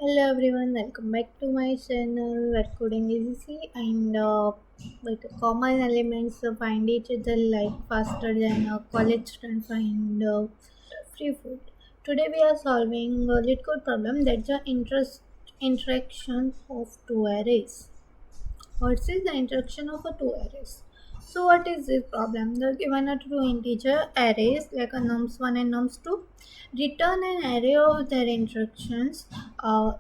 Hello everyone, welcome back to my channel where coding is easy and with common elements find each other like faster than a college student find free food. Today we are solving a lit code problem that's the interaction of two arrays. What is the interaction of a two arrays? So what is this problem? The given are two integer arrays like a nums1 and nums2. Return an array of their instructions.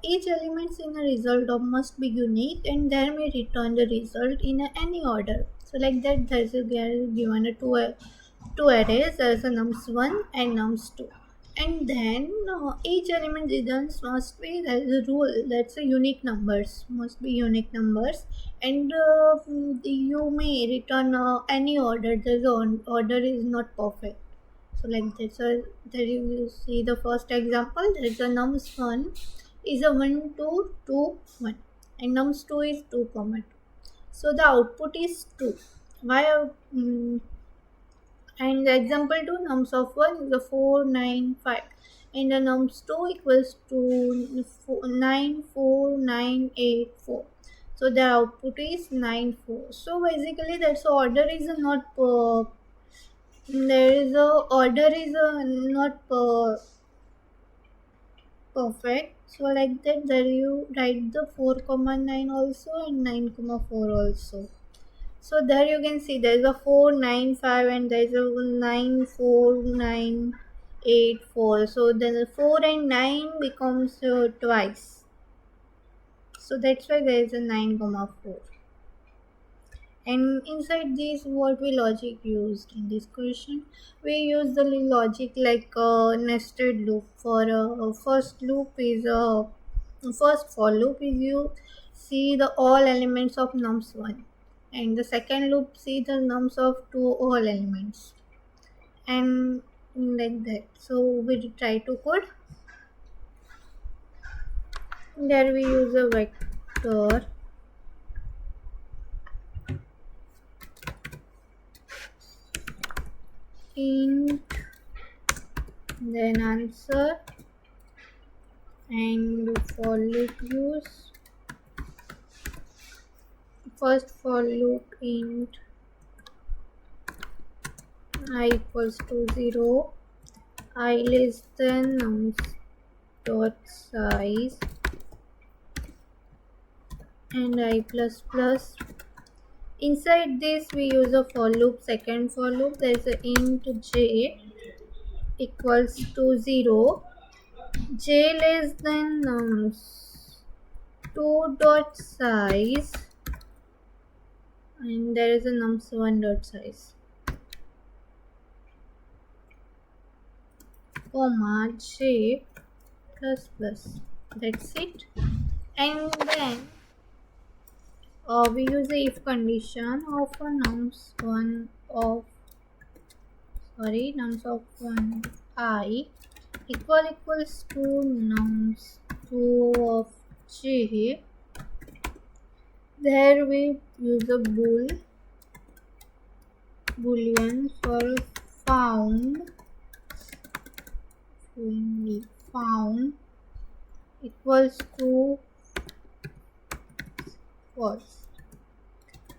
Each element in a result of must be unique and there may return the result in any order. So like that there is a given a two arrays. There is a nums1 and nums2, and then each element returns must be, there is a rule that's a unique numbers, must be unique numbers, and you may return any order. Order is not perfect. So like that, so there you see the first example. There is a nums1 is a 1 2 2 1 and nums2 is 2 comma 2. So the output is 2. Why and the example 2 nums of 1 is a 4 9 5 and the nums 2 equals to 9 4 9 8 4. So the output is 9 4. So basically that's order is not there is a order is not perfect. So like that there you write the 4 comma 9 also and 9 comma 4 also. So there you can see there is a 495 and there is a 94984. So then the 4 and 9 becomes twice. So that's why there is a 9 comma 4. And inside this, what we logic used in this question? We use the logic like nested loop. For first loop is first for loop is you see the all elements of nums1, and the second loop see the nums of two all elements, and like that. So we try to code. There we use a vector int, then answer, and for loop use first for loop int I equals to 0, I less than nums dot size, and I plus plus. Inside this we use a for loop. Second for loop there is a int j equals to 0, j less than nums 2 dot size, and there is a nums 1 dot size, comma j plus plus. That's it. And then we use the if condition of a nums of 1 I equals to nums 2 of j. There we use a boolean for found equals to false.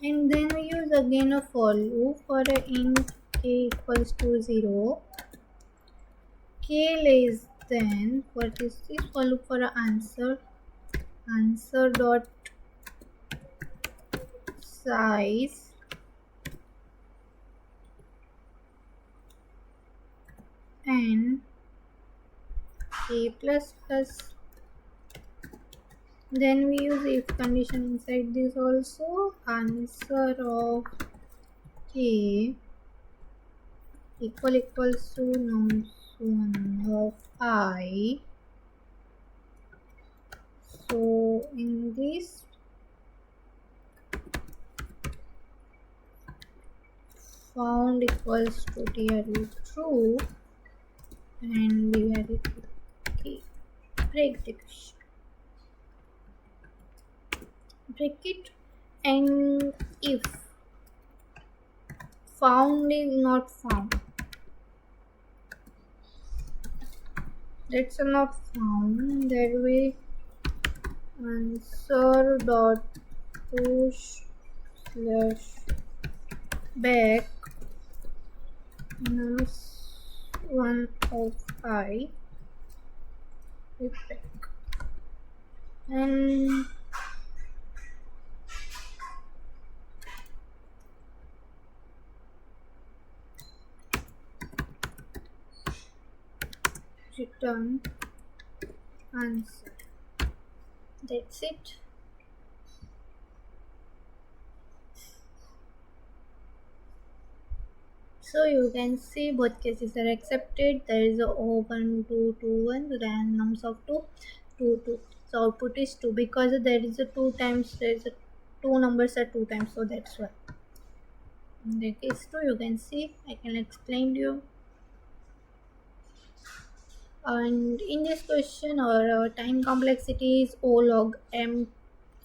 And then we use again a for loop for a int k equals to 0, k less than, what is this for loop for a answer dot size, and a plus plus. Then we use if condition inside this also. Answer of k equals to nums 1 of I. So in this found equals to TRE true, and we are okay. Break it, and if found is not found, that's not found, that way answer dot push slash back minus 1 of I back, and return answer. That's it. So you can see both cases are accepted. There is a O1, 2, 2, 1, the randoms of 2, 2, 2. So output is 2 because there is a 2 times, there is a 2 numbers are 2 times, so that's why. In the case 2, you can see, I can explain to you. And in this question, our time complexity is O log m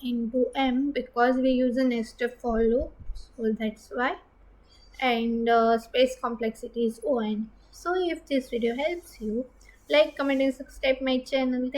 into m because we use a nested for loop, so that's why. And space complexity is on. So if this video helps you, like, comment and subscribe my channel. Thank